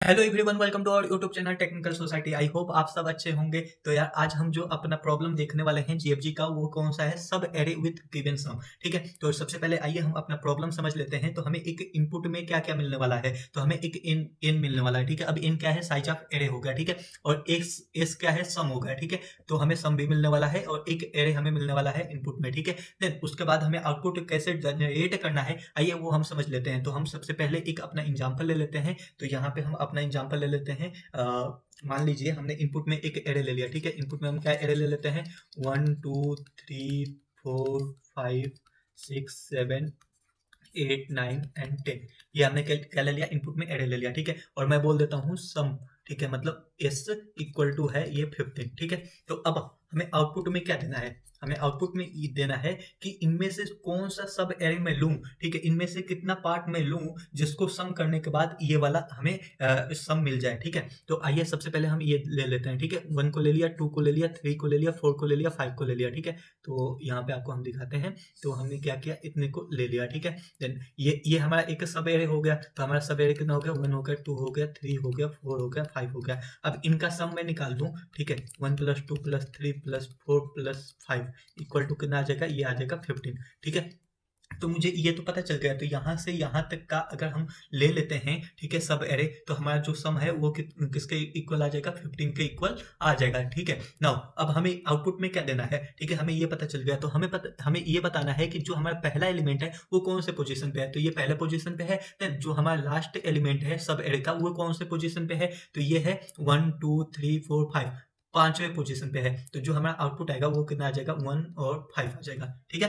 Hello everyone, welcome to our YouTube channel technical society. I hope आप सब अच्छे होंगे। तो यार आज हम जो अपना प्रॉब्लम देखने वाले हैं जीएफजी का, वो कौन सा है, सब एरे विद गिवन सम। ठीक है, तो सबसे पहले आइए हम अपना प्रॉब्लम समझ लेते हैं। तो हमें एक इनपुट में क्या क्या मिलने वाला है, तो हमें एक इन मिलने वाला है। ठीक है, अब इन क्या है, साइज ऑफ एरे हो गया। ठीक है, और एस क्या है, सम हो गया। ठीक है, तो हमें सम भी मिलने वाला है और एक एरे हमें मिलने वाला है इनपुट में। ठीक है, देन उसके बाद हमें आउटपुट कैसे जनरेट करना है, आइए वो हम समझ लेते हैं। तो हम सबसे पहले एक अपना एग्जाम्पल ले लेते हैं। तो यहाँ पे हम अपना एग्जाम्पल ले लेते हैं। मान लीजिए हमने इनपुट में एक एरे ले लिया। ठीक है, इनपुट में हम क्या एरे ले लेते हैं, 1 2 3 4 5 6 7 8 9 एंड 10। ये हमने क्या ले लिया, इनपुट में एरे ले लिया। ठीक है, और मैं बोल देता हूँ सम। ठीक है, मतलब एस इक्वल टू है ये 15। ठीक है, तो अब हमें आउटपुट में क्या देना है, हमें आउटपुट में ये देना है कि इनमें से कौन सा सब एरे मैं लूं। ठीक है, इनमें से कितना पार्ट मैं लूं जिसको सम करने के बाद ये वाला हमें सम मिल जाए। ठीक है, तो आइए सबसे पहले हम ये ले लेते हैं। ठीक है, 1 को ले लिया, 2 को ले लिया, 3 को ले लिया, 4 को ले लिया, 5 को ले लिया। ठीक है, तो यहाँ पे आपको हम दिखाते हैं। तो हमने क्या किया, इतने को ले लिया। ठीक है, देन ये हमारा एक सब एरे हो गया। तो हमारा सब एरे कितना हो गया, 1 हो गया, 2 हो गया, 3 हो गया, 4 हो गया, 5 हो गया। अब इनका सम मैं निकाल दूं। ठीक है, 1 + 2 + 3 + 4 + 5 इक्वल टू कितना आ जाएगा, ये आ जाएगा 15। ठीक है, तो मुझे ये तो पता चल गया। तो यहाँ से यहाँ तक का अगर हम ले लेते हैं, ठीक है, सब एरे, तो हमारा जो सम है वो किसके इक्वल आ जाएगा, 15 के इक्वल आ जाएगा। ठीक है, नाउ अब हमें आउटपुट में क्या देना है। ठीक है, हमें ये पता चल गया। तो हमें ये बताना है कि जो हमारा पहला एलिमेंट है वो कौन से पोजीशन पे है। तो ये पहले पोजीशन पे है। देन जो हमारा लास्ट एलिमेंट है सब एरे का, वो कौन से पोजीशन पे है, तो ये है 1 2 3 4 5, पांचवें पोजीशन पे है। तो जो हमारा आउटपुट आएगा वो कितना आ जाएगा, 1 और 5 आ जाएगा। ठीक है,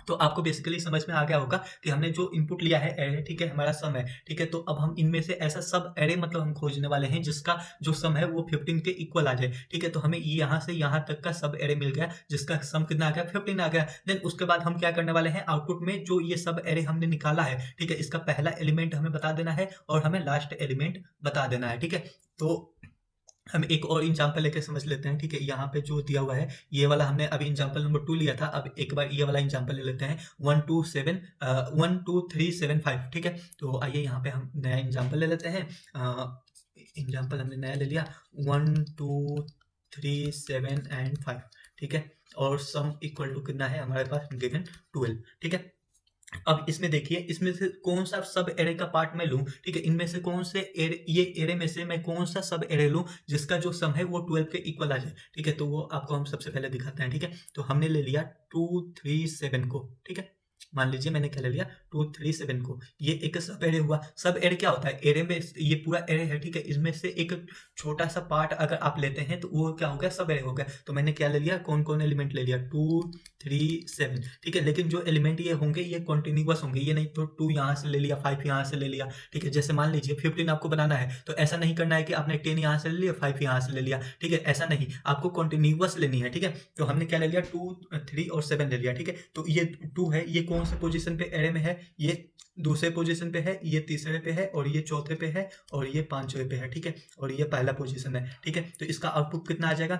तो आपको बेसिकली समझ में आ गया होगा कि हमने जो इनपुट लिया है एरे, ठीक है, हमारा सम है। ठीक है, तो अब हम इनमें से ऐसा सब एरे मतलब हम खोजने वाले हैं जिसका जो सम है वो 15 के इक्वल आ जाए। ठीक है, तो हमें यहाँ से यहाँ तक का सब एरे मिल गया जिसका सम कितना आ गया, 15 आ गया। देन उसके बाद हम क्या करने वाले हैं, आउटपुट में जो ये सब एरे हमने निकाला है, ठीक है, इसका पहला एलिमेंट हमें बता देना है और हमें लास्ट एलिमेंट बता देना है। ठीक है, तो हम एक और एग्जांपल लेके समझ लेते हैं। ठीक है, यहाँ पे जो दिया हुआ है ये वाला हमने अभी एग्जांपल नंबर 2 लिया था। अब एक बार ये वाला एग्जांपल ले लेते हैं, 1 2 3 तो आइए यहाँ पे हम नया एग्जांपल ले लेते हैं। एग्जांपल हमने नया ले लिया, 1 2 3 7 एंड 5। ठीक है, और सम इक्वल टू कितना है हमारे पास, गिवन 12। ठीक है, अब इसमें देखिए, इसमें से कौन सा सब एरे का पार्ट मैं लूं। ठीक है, इनमें से कौन से एरे, ये एरे में से मैं कौन सा सब एरे लूं जिसका जो सम है वो 12 के इक्वल आ जाए। ठीक है, तो वो आपको हम सबसे पहले दिखाते हैं। ठीक है, तो हमने ले लिया 2 3 7 को। ठीक है, मान लीजिए मैंने क्या ले लिया, 2 3 7 को। ये एक सब एरे हुआ। सब एरे क्या होता है, एरे में ये पूरा एरे है। ठीक है, इसमें से एक छोटा सा पार्ट अगर आप लेते हैं तो वो क्या हो गया, सब एरे हो गया। तो मैंने क्या ले लिया, कौन कौन एलिमेंट ले लिया, 2 3 7। ठीक है, लेकिन जो एलिमेंट ये होंगे ये कॉन्टिन्यूअस होंगे, ये नहीं तो 2 यहाँ से ले लिया, 5 यहाँ से ले लिया। ठीक है, जैसे मान लीजिए 15 आपको बनाना है तो ऐसा नहीं करना है कि आपने 10 यहाँ से ले लिया, 5 यहाँ से ले लिया। ठीक है, ऐसा नहीं, आपको कॉन्टिन्यूअस लेनी है। ठीक है, तो हमने क्या ले लिया, 2 3 और 7 ले लिया। ठीक है, तो ये 2 है, ये कौन से पोजीशन पे एरे में है, ये दूसरे पोजीशन पे है, ये तीसरे पे है, और ये चौथे पे है, और ये पांचवे पे है। ठीक है, और ये पहला पोजीशन है। ठीक है, तो इसका आउटपुट कितना आ जाएगा,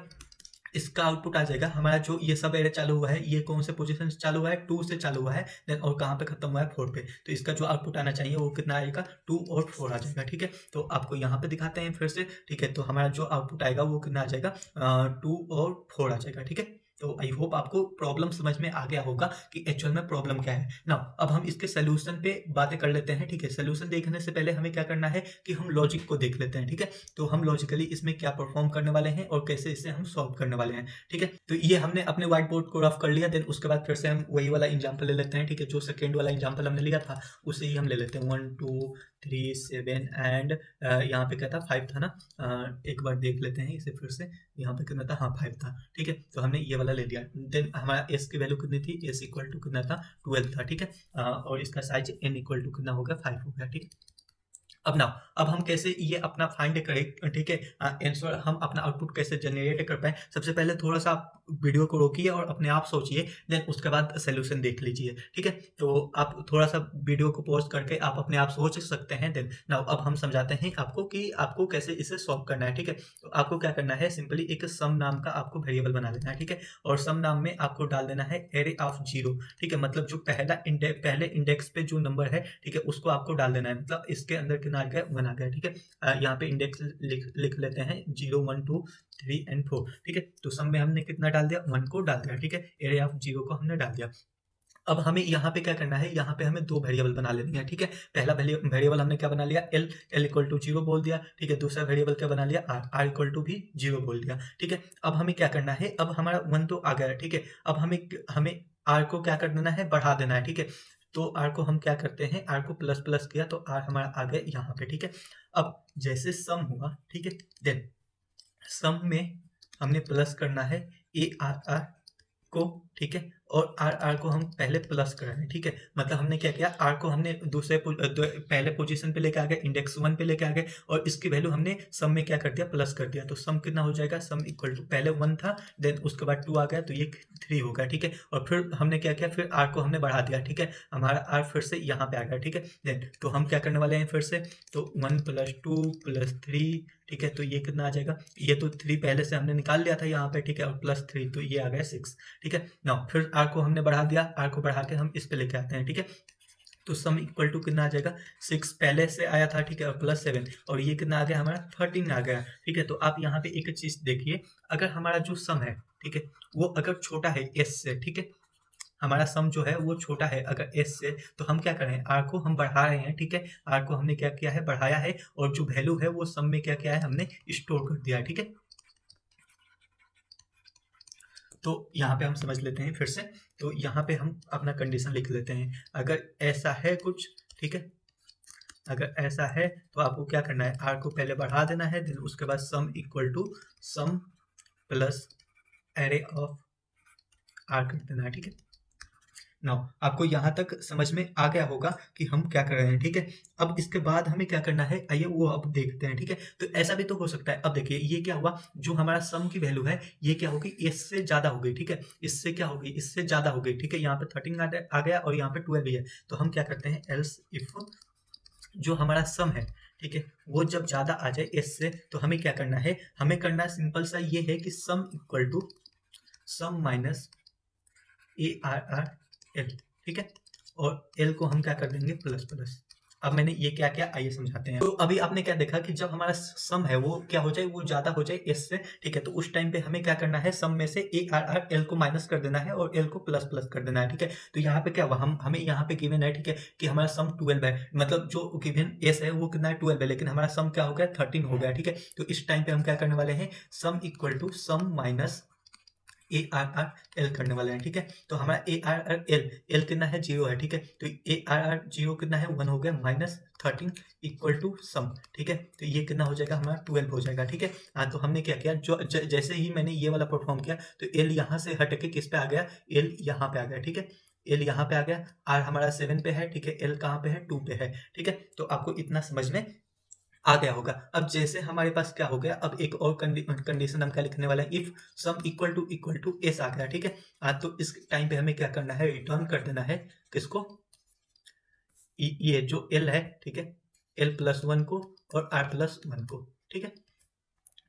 इसका आउटपुट आ जाएगा हमारा, जो ये सब एरे चालू हुआ है ये कौन से पोजीशन से चालू हुआ है, 2 से चालू हुआ है। देन और कहाँ पे खत्म हुआ है, 4 पे। तो इसका जो आउटपुट आना चाहिए वो कितना आएगा, 2 और 4 आ जाएगा। ठीक है, तो आपको यहाँ पे दिखाते हैं फिर से। ठीक है, तो हमारा जो आउटपुट आएगा वो कितना आ जाएगा, 2 और 4 आ जाएगा। ठीक है, तो आई होप आपको प्रॉब्लम समझ में आ गया होगा कि एक्चुअल में प्रॉब्लम क्या है ना। अब हम इसके सोल्यूशन पे बातें कर लेते हैं। ठीक है, सोल्यूशन देखने से पहले हमें क्या करना है कि हम लॉजिक को देख लेते हैं। ठीक है, तो हम लॉजिकली इसमें क्या परफॉर्म करने वाले हैं और कैसे इसे हम सॉल्व करने वाले हैं। ठीक है, तो ये हमने अपने व्हाइट बोर्ड को रफ कर लिया। देन उसके बाद फिर से हम वही वाला एग्जांपल ले लेते हैं। ठीक है, जो सेकेंड वाला एग्जांपल हमने लिया था उसे ही हम ले लेते हैं, 1 2 3 7 एंड यहाँ पे क्या था, 5 था ना। एक बार देख लेते हैं इसे फिर से, यहाँ पे कितना था, हाँ 5 था। ठीक है, तो हमने ये वाला ले लिया। देन हमारा एस की वैल्यू कितनी थी, एस इक्वल टू कितना था, 12 था। ठीक है, और इसका साइज एन इक्वल टू कितना हो गया, 5 हो गया। ठीक है, अब ना, अब हम कैसे ये अपना फाइंड करें। ठीक है, आंसर हम अपना आउटपुट कैसे जनरेट कर पाए। सबसे पहले थोड़ा सा आप वीडियो को रोकिए और अपने आप सोचिए, देन उसके बाद सोल्यूशन देख लीजिए। ठीक है, तो आप थोड़ा सा वीडियो को पॉज करके आप अपने आप सोच सकते हैं। देन नाउ अब हम समझाते हैं आपको कि आपको कैसे इसे सॉल्व करना है। ठीक है, तो आपको क्या करना है, सिंपली एक सम नाम का आपको वेरिएबल बना लेना है। ठीक है, और सम नाम में आपको डाल देना है एरे ऑफ 0। ठीक है, मतलब जो पहले इंडेक्स पे जो नंबर है, ठीक है, उसको आपको डाल देना है। मतलब इसके अंदर कितना आ गया 1 आ गया, ठीक है। यहाँ पे इंडेक्स लिख लेते हैं 0 1 2 3 एंड 4, ठीक है। तो सम में हमने कितना डाल दिया 1 को डाल दिया, ठीक है। एरे ऑफ 0 को हमने डाल दिया। अब हमें यहाँ पे क्या करना है, यहाँ पे हमें दो वेरिएबल बना लेनी है, ठीक है। पहला वेरिएबल हमने क्या बना लिया एल इक्वल टू 0 बोल दिया, ठीक है। दूसरा वेरिएबल क्या बना लिया आर इक्वल टू भी 0 बोल दिया, ठीक है। अब हमें क्या करना है, अब हमारा 1 तो आ गया है, ठीक है। अब हमें आर को क्या कर देना है, बढ़ा देना है, ठीक है। तो आर को हम क्या करते हैं, आर को प्लस प्लस किया तो आर हमारा आ गया यहाँ पे, ठीक है। अब जैसे सम हुआ, ठीक है, देन सम में हमने प्लस करना है ए आर आर को, ठीक है। और आर आर को हम पहले प्लस कर रहे हैं, ठीक है। मतलब हमने क्या किया, आर को हमने पहले पोजीशन पे लेके आ गए, इंडेक्स 1 पे लेके आ गए, और इसकी वैल्यू हमने सम में क्या कर दिया, प्लस कर दिया। तो सम कितना हो जाएगा, सम इक्वल टू पहले 1 था, देन उसके बाद 2 आ गया तो ये 3 हो गया, ठीक है। और फिर हमने क्या किया, फिर आर को हमने बढ़ा दिया, ठीक है। हमारा आर फिर से यहाँ पे आ गया, ठीक है। देन तो हम क्या करने वाले हैं फिर से, तो 1 + 2 + 3, ठीक है। तो ये कितना आ जाएगा, ये तो 3 पहले से हमने निकाल लिया था यहाँ पे, ठीक है। और +3 तो ये आ गया 6, ठीक है। नाउ फिर आर को हमने बढ़ा दिया, आर को बढ़ा के हम इस पे लेके आते हैं, ठीक है। तो सम इक्वल टू कितना आ जाएगा, 6 पहले से आया था, ठीक है। और +7 और ये कितना आ गया हमारा 13 आ गया, ठीक है। तो आप यहाँ पे एक चीज देखिए, अगर हमारा जो सम है, ठीक है, वो अगर छोटा है s से, ठीक है, हमारा सम जो है वो छोटा है अगर s से, तो हम क्या करें, आर को हम बढ़ा रहे हैं, ठीक है। आर को हमने क्या किया है, बढ़ाया है, और जो वैल्यू है वो सम में क्या किया है, हमने स्टोर कर दिया है, ठीक है। तो यहाँ पे हम समझ लेते हैं फिर से। तो यहाँ पे हम अपना कंडीशन लिख लेते हैं, अगर ऐसा है कुछ, ठीक है, अगर ऐसा है तो आपको क्या करना है, आर को पहले बढ़ा देना है, देन उसके बाद sum equal to sum plus array of R कर देना है, ठीक है। नाउ आपको यहाँ तक समझ में आ गया होगा कि हम क्या कर रहे हैं, ठीक है। अब इसके बाद हमें क्या करना है, आइए वो अब देखते हैं, ठीक है। तो ऐसा भी तो हो सकता है, अब देखिए ये क्या हुआ, जो हमारा सम की वैल्यू है ये क्या होगी, इससे ज्यादा हो गई, ठीक है। इससे क्या होगी, इससे ज्यादा हो गई, ठीक है। यहाँ पे 13 आ गया और यहाँ पे 12 भी है। तो हम क्या करते हैं, एल्स इफ जो हमारा सम है, ठीक है, वो जब ज्यादा आ जाए इससे, तो हमें क्या करना है, हमें करना सिंपल सा ये है कि sum equal to sum minus A R R L, ठीक है। और एल को हम क्या कर देंगे, प्लस प्लस। अब मैंने ये क्या किया, आइए समझाते हैं। तो अभी आपने क्या देखा कि जब हमारा सम है वो क्या हो जाए, वो ज्यादा हो जाए एस से, ठीक है। तो उस टाइम पे हमें क्या करना है, सम में से ए आर आर एल को माइनस कर देना है और एल को प्लस प्लस कर देना है, ठीक है। तो यहाँ पे क्या हुआ, हमें यहाँ पे गिवन है, ठीक है, कि हमारा सम 12 है, मतलब जो गिवन एस है वो कितना है 12 है, लेकिन हमारा सम क्या हो गया 13 हो गया, ठीक है। तो इस टाइम पे हम क्या करने वाले हैं, sum equal to sum minus A R R L करने वाले हैं, ठीक है। तो हमारा ए आर आर एल कितना है 0 है, ठीक है। तो ए आर आर 0 कितना है 1 हो गया, -13 इक्वल टू सम, ठीक है। तो ये कितना हो जाएगा हमारा 12 हो जाएगा, ठीक है। हाँ, तो हमने क्या किया, जो जैसे ही मैंने ये वाला परफॉर्म किया तो एल यहाँ से हट के किस पे आ गया, एल यहाँ पे आ गया, ठीक है। एल यहाँ पे आ गया, आर हमारा 7 पे है, ठीक है। एल कहाँ पे है, 2 पे है, ठीक है। तो आपको इतना समझ में आ गया होगा। अब जैसे हमारे पास क्या हो गया, अब एक और कंडीशन हम क्या लिखने वाले हैं, if sum equal to S आ गया, ठीक है। तो इस टाइम पे हमें क्या करना है, रिटर्न कर देना है किसको, ये जो एल है, ठीक है, l+1 को और r+1 को, ठीक है।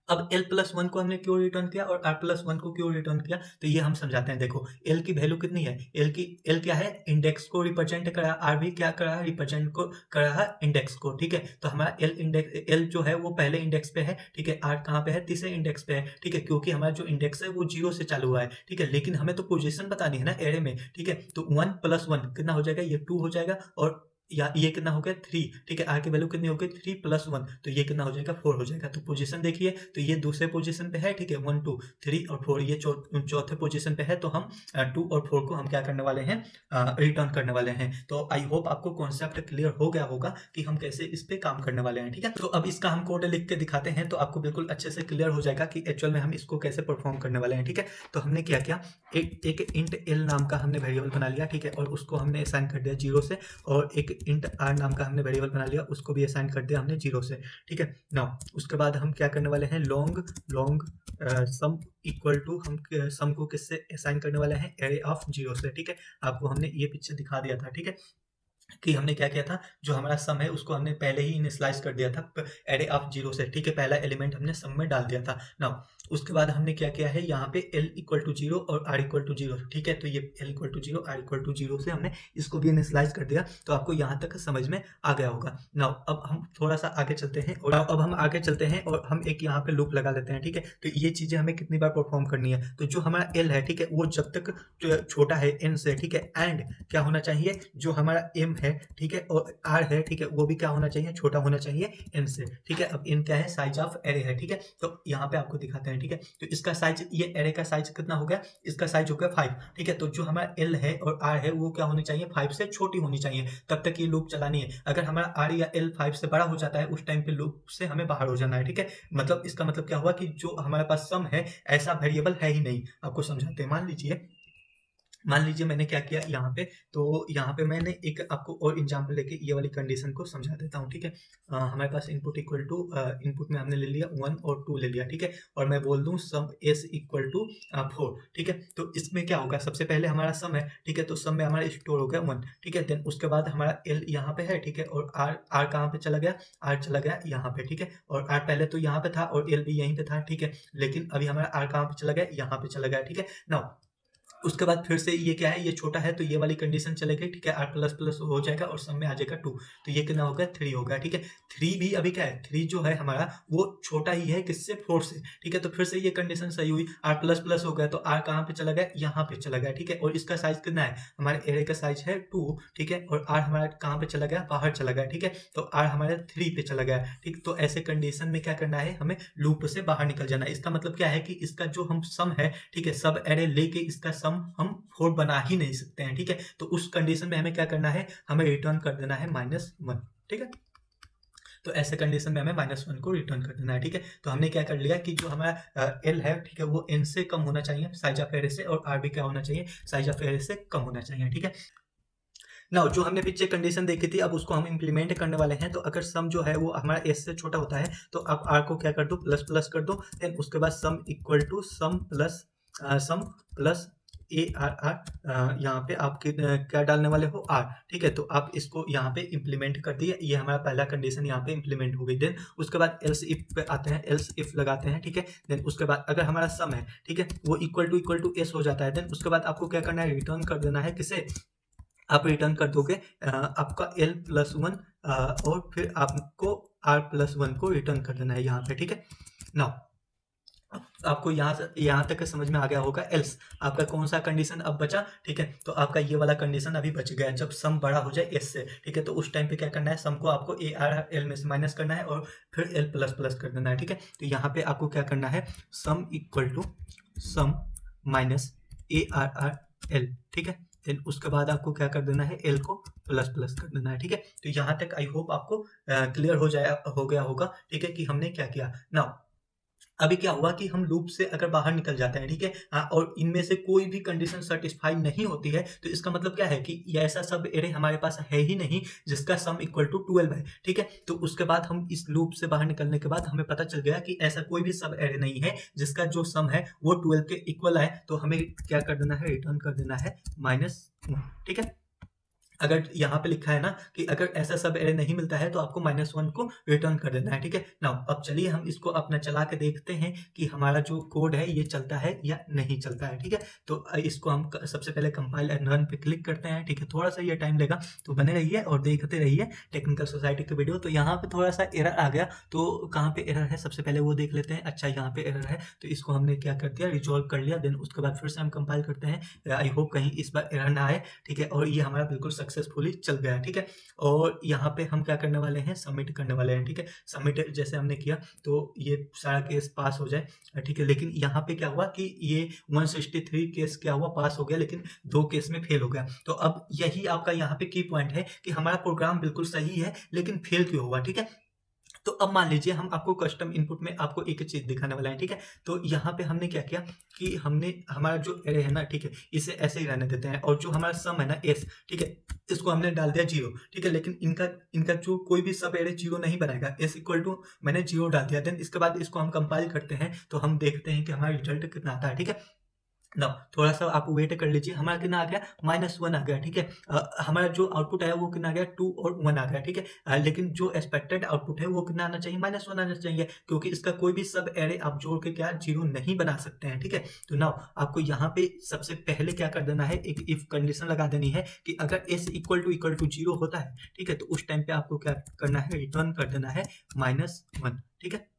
अब l+1 को हमने क्यों रिटर्न किया और r+1 को क्यों रिटर्न किया, तो ये हम समझाते हैं। देखो l की वैल्यू कितनी है, l क्या है, इंडेक्स को रिप्रेजेंट कर रहा है, r भी क्या कर रहा है, रिप्रेजेंट को कर रहा है इंडेक्स को, ठीक है। तो हमारा l जो है वो पहले इंडेक्स पे है, ठीक है। r कहाँ पे है, तीसरे इंडेक्स पे है, ठीक है, क्योंकि हमारा जो इंडेक्स है वो 0 से चालू हुआ है, ठीक है। लेकिन हमें तो पोजीशन बतानी है ना एरे में, ठीक है। तो 1 + 1 कितना हो जाएगा, ये 2 हो जाएगा, और या ये कितना हो गया 3, ठीक है। आर की वैल्यू कितनी हो गई 3 + 1, तो ये कितना हो जाएगा 4 हो जाएगा। तो पोजीशन देखिए, तो ये दूसरे पोजीशन पे है, ठीक है। 1 2 3 और 4 ये चौथे पोजीशन पे है। तो हम 2 और 4 को हम क्या करने वाले हैं, रिटर्न करने वाले हैं। तो आई होप आपको कॉन्सेप्ट क्लियर हो गया होगा कि हम कैसे इस पे काम करने वाले हैं, ठीक है। तो अब इसका हम कोड लिख के दिखाते हैं, तो आपको बिल्कुल अच्छे से क्लियर हो जाएगा कि एक्चुअल में हम इसको कैसे परफॉर्म करने वाले हैं, ठीक है। तो हमने क्या किया, एक इंट एल नाम का हमने वेरिएबल बना लिया, ठीक है, और उसको हमने असाइन कर दिया 0 से, और एक इंट आर नाम का हमने वेरिएबल बना लिया, उसको भी असाइन कर दिया हमने 0 से, ठीक है। नाउ उसके बाद हम क्या करने वाले हैं, लॉन्ग सम इक्वल टू, हम सम को किससे असाइन करने वाले हैं, एरे ऑफ 0 से, ठीक है। आपको हमने ये पीछे दिखा दिया था, ठीक है। कि हमने क्या किया था, जो हमारा सम है उसको हमने पहले ही इनिशियलाइज़ कर दिया था एरे ऑफ 0 से, ठीक है? पहला एलिमेंट हमने सम में डाल दिया था। नाउ उसके बाद हमने क्या किया है, यहाँ पे l इक्वल टू 0 और r इक्वल टू 0, ठीक है? तो ये l equal to 0, r equal to 0 से हमने इसको भी इनिशियलाइज़ कर दिया, तो आपको यहाँ तक समझ में आ गया होगा। नाउ अब हम थोड़ा-सा आगे चलते हैं और अब हम आगे चलते हैं और हम एक यहाँ पे लूप लगा लेते हैं, ठीक है? तो ये चीज़ें हमें कितनी बार परफॉर्म करनी है, तो जो हमारा l है, ठीक है? वो जब तक छोटा है n से, ठीक है? एंड क्या होना चाहिए, जो हमारा m है, ठीक है? और r है, ठीक है? वो भी क्या होना चाहिए, छोटा होना चाहिए n से, ठीक है? अब n क्या है, साइज ऑफ एरे है, ठीक है? तो यहाँ पे आपको दिखाते हैं, ठीक है? तो इसका साइज, ये एरे का साइज कितना हो गया, इसका साइज हो गया 5, ठीक है? तो जो हमारा l है और r है वो क्या होनी चाहिए, 5 से छोटी होनी चाहिए, तब तक ये लूप चलानी है। अगर हमारा r या l 5 से बड़ा हो जाता है, उस टाइम पे लूप से हमें बाहर हो जाना है, ठीक है? मतलब इसका मतलब क्या हुआ कि जो हमारे पास सम है, ऐसा वेरिएबल है ही नहीं। आपको समझाते हैं, मान लीजिए मैंने क्या किया यहाँ पे, तो यहाँ पे मैंने एक आपको और एग्जांपल लेके ये वाली कंडीशन को समझा देता हूँ, ठीक है? हमारे पास इनपुट इक्वल टू इनपुट में हमने ले लिया 1 और 2 ले लिया, ठीक है? और मैं बोल दूँ सम s इक्वल टू 4, ठीक है? तो इसमें क्या होगा, सबसे पहले हमारा सम है, ठीक है? तो सम में हमारा स्टोर हो गया 1, ठीक है? देन उसके बाद हमारा l यहाँ पे है, ठीक है? और r कहाँ पे चला गया, r चला गया यहाँ पे, ठीक है? और r पहले तो यहाँ पे था और l भी यहीं पे था, ठीक है? लेकिन अभी हमारा r कहाँ पे चला गया, यहाँ पे चला गया, ठीक है? नाउ उसके बाद फिर से ये क्या है, ये छोटा है तो ये वाली कंडीशन चलेगी, ठीक है? r प्लस प्लस हो जाएगा और सम में आ जाएगा 2, तो ये कितना हो गया, 3 हो गया, ठीक है? 3 भी अभी क्या है, 3 जो है हमारा वो छोटा ही है किससे, 4 से, ठीक है? तो फिर से ये कंडीशन सही हुई, r प्लस प्लस हो गया तो r कहाँ पे चला गया, यहाँ पे चला गया, ठीक है? और इसका साइज कितना है, हमारे एरे का साइज है 2, ठीक है? और r हमारा कहाँ पे चला गया, बाहर चला गया, ठीक है? तो r हमारे 3 पे चला गया, ठीक? तो ऐसे कंडीशन में क्या करना है, हमें लूप से बाहर निकल जाना है। इसका मतलब क्या है कि इसका जो हम सम है, ठीक है, सब एरे लेके इसका सम हम 4 बना ही नहीं सकते हैं, ठीक है? तो उस कंडीशन में हमें क्या करना है, हमें रिटर्न कर देना है -1, ठीक है? तो ऐसे कंडीशन में हमें -1 को रिटर्न कर देना है, ठीक है? तो हमने क्या कर लिया कि जो हमारा l है, ठीक है, वो n से कम होना चाहिए साइज ऑफ एरे से, और r भी क्या होना चाहिए, साइज ऑफ एरे से कम होना चाहिए, ठीक है? नाउ जो हमने पीछे कंडीशन देखी थी, अब उसको हम इंप्लीमेंट करने वाले हैं। तो अगर सम जो है वो हमारा s से छोटा होता है, तो आप r को क्या कर दो, प्लस प्लस कर दो, देन उसके बाद sum equal to sum plus A R R, यहाँ पे आप क्या डालने वाले हो, r, ठीक है? तो आप इसको यहाँ पे इंप्लीमेंट कर दिए, ये हमारा पहला कंडीशन यहाँ पे इंप्लीमेंट हो गई। देन उसके बाद एल्स इफ पे आते हैं, एल्स इफ लगाते हैं, ठीक है? देन उसके बाद अगर हमारा सम है, ठीक है, वो इक्वल टू s हो जाता है, देन उसके बाद आपको क्या करना है, रिटर्न कर देना है किसे, आप रिटर्न कर दोगे आपका l+1, और फिर आपको r+1 को रिटर्न कर देना है यहाँ पे, ठीक है? नाउ आपको यहाँ तक समझ में आ गया होगा। एल्स आपका कौन सा कंडीशन अब बचा, ठीक है? तो आपका ये वाला कंडीशन अभी बच गया, जब सम बड़ा हो जाए s से, ठीक है? तो उस टाइम पे क्या करना है, सम को आपको a r l में से माइनस करना है और फिर l प्लस प्लस कर देना है, ठीक है? तो यहाँ पे आपको क्या करना है, sum equal to sum minus a r r l, ठीक है? देन उसके बाद आपको क्या कर देना है, l को प्लस प्लस कर देना है, ठीक है? तो यहाँ तक आई होप आपको क्लियर हो गया होगा, ठीक है, कि हमने क्या किया। नाउ अभी क्या हुआ कि हम लूप से अगर बाहर निकल जाते हैं, ठीक है, और इनमें से कोई भी कंडीशन सेटिस्फाई नहीं होती है, तो इसका मतलब क्या है कि ये ऐसा सब एरे हमारे पास है ही नहीं जिसका सम इक्वल टू 12 है, ठीक है? तो उसके बाद हम इस लूप से बाहर निकलने के बाद हमें पता चल गया कि ऐसा कोई भी सब एरे नहीं है जिसका जो सम है वो 12 के इक्वल है, तो हमें क्या कर देना है, रिटर्न कर देना है -1, ठीक है? अगर यहाँ पे लिखा है ना कि अगर ऐसा सब एरे नहीं मिलता है तो आपको -1 को रिटर्न कर देना है, ठीक है? नाउ अब चलिए हम इसको अपना चला के देखते हैं कि हमारा जो कोड है ये चलता है या नहीं चलता है, ठीक है? तो इसको हम सबसे पहले कंपाइल एंड रन पे क्लिक करते हैं, ठीक है? थोड़ा सा ये टाइम लेगा, तो बने रहिए और देखते रहिए टेक्निकल सोसाइटी की वीडियो। तो यहाँ पे थोड़ा सा एरर आ गया, तो कहाँ पे एरर है सबसे पहले वो देख लेते हैं। अच्छा, यहाँ पे एरर है, तो इसको हमने क्या कर दिया, रिजॉल्व कर लिया। देन उसके बाद फिर से हम कंपाइल करते हैं। आई होप कहीं इस बार एरर ना आए, ठीक है? और ये हमारा बिल्कुल सक्सेसफुली चल गया, ठीक है? और यहाँ पे हम क्या करने वाले हैं, सबमिट करने वाले हैं, ठीक है? सबमिट जैसे हमने किया तो ये सारा केस पास हो जाए, ठीक है? लेकिन यहाँ पे क्या हुआ कि ये 163 केस क्या हुआ, पास हो गया, लेकिन 2 केस में फेल हो गया। तो अब यही आपका यहाँ पे की पॉइंट है कि हमारा प्रोग्राम बिल्कुल सही है लेकिन फेल क्यों हुआ, ठीक है? तो अब मान लीजिए हम आपको कस्टम इनपुट में आपको एक चीज़ दिखाने वाला है, ठीक है? तो यहाँ पे हमने क्या किया कि हमने हमारा जो एरे है ना, ठीक है, इसे ऐसे ही रहने देते हैं, और जो हमारा सम है ना s, ठीक है, इसको हमने डाल दिया 0, ठीक है? लेकिन इनका जो कोई भी सब एरे 0 नहीं बनाएगा, s इक्वल टू मैंने 0 डाल दिया। देन इसके बाद इसको हम कंपाइल करते हैं तो हम देखते हैं कि हमारा रिजल्ट कितना आता है, ठीक है? ना थोड़ा सा आप वेट कर लीजिए, हमारा कितना आ गया -1 आ गया, ठीक है। हमारा जो आउटपुट आया वो कितना आ गया 2 और 1 आ गया, ठीक है। लेकिन जो एक्सपेक्टेड आउटपुट है वो कितना आना चाहिए -1 आना चाहिए, क्योंकि इसका कोई भी सब एरे आप जोड़ के क्या जीरो नहीं बना सकते हैं, ठीक है। तो नाउ आपको यहाँ पे सबसे पहले क्या कर देना है, एक इफ कंडीशन लगा देनी है कि अगर s इक्वल टू जीरो होता है, ठीक है, तो उस टाइम पे आपको क्या करना है, रिटर्न कर देना है -1, ठीक है।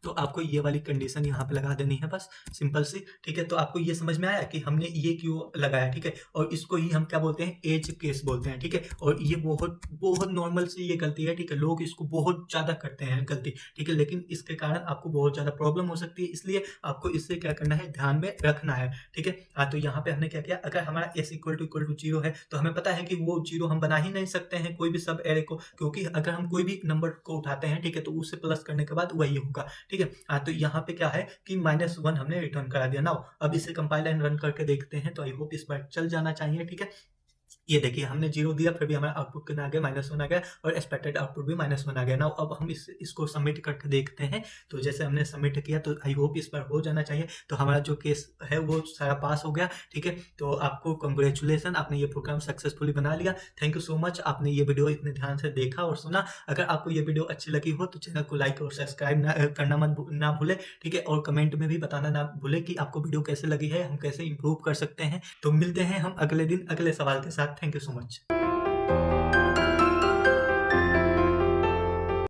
तो आपको ये वाली कंडीशन यहाँ पे लगा देनी है बस, सिंपल सी, ठीक है। तो आपको ये समझ में आया कि हमने ये क्यों लगाया, ठीक है। और इसको ही हम क्या बोलते हैं, एज केस बोलते हैं, ठीक है। और ये बहुत बहुत नॉर्मल सी ये गलती है, ठीक है। लोग इसको बहुत ज़्यादा करते हैं गलती, ठीक है, लेकिन इसके कारण आपको बहुत ज़्यादा प्रॉब्लम हो सकती है, इसलिए आपको इससे क्या करना है, ध्यान में रखना है, ठीक है। तो यहाँ पे हमने क्या किया, अगर हमारा s इक्वल टू जीरो है तो हमें पता है कि वो जीरो हम बना ही नहीं सकते हैं कोई भी सब एरे को, क्योंकि अगर हम कोई भी नंबर को उठाते हैं, ठीक है, तो उससे प्लस करने के बाद वही होगा, ठीक है। तो यहाँ पे क्या है कि -1 हमने रिटर्न करा दिया। नाउ अब इसे कंपाइल एंड रन करके देखते हैं, तो आई होप इस बार चल जाना चाहिए, ठीक है। ये देखिए हमने 0 दिया, फिर भी हमारा आउटपुट कितना आ गया, -1 आ गया, और एक्सपेक्टेड आउटपुट भी -1 आ गया। नाउ अब हम इसको सबमिट करके देखते हैं। तो जैसे हमने सबमिट किया तो आई होप इस बार हो जाना चाहिए। तो हमारा जो केस है वो सारा पास हो गया, ठीक है। तो आपको कांग्रेचुलेसन, आपने ये प्रोग्राम सक्सेसफुली बना लिया। थैंक यू सो मच, आपने ये वीडियो इतने ध्यान से देखा और सुना। अगर आपको ये वीडियो अच्छी लगी हो तो चैनल को लाइक और सब्सक्राइब करना ना भूले, ठीक है। और कमेंट में भी बताना ना भूले कि आपको वीडियो कैसे लगी है, हम कैसे इंप्रूव कर सकते हैं। तो मिलते हैं हम अगले दिन अगले सवाल के साथ। Thank you so much.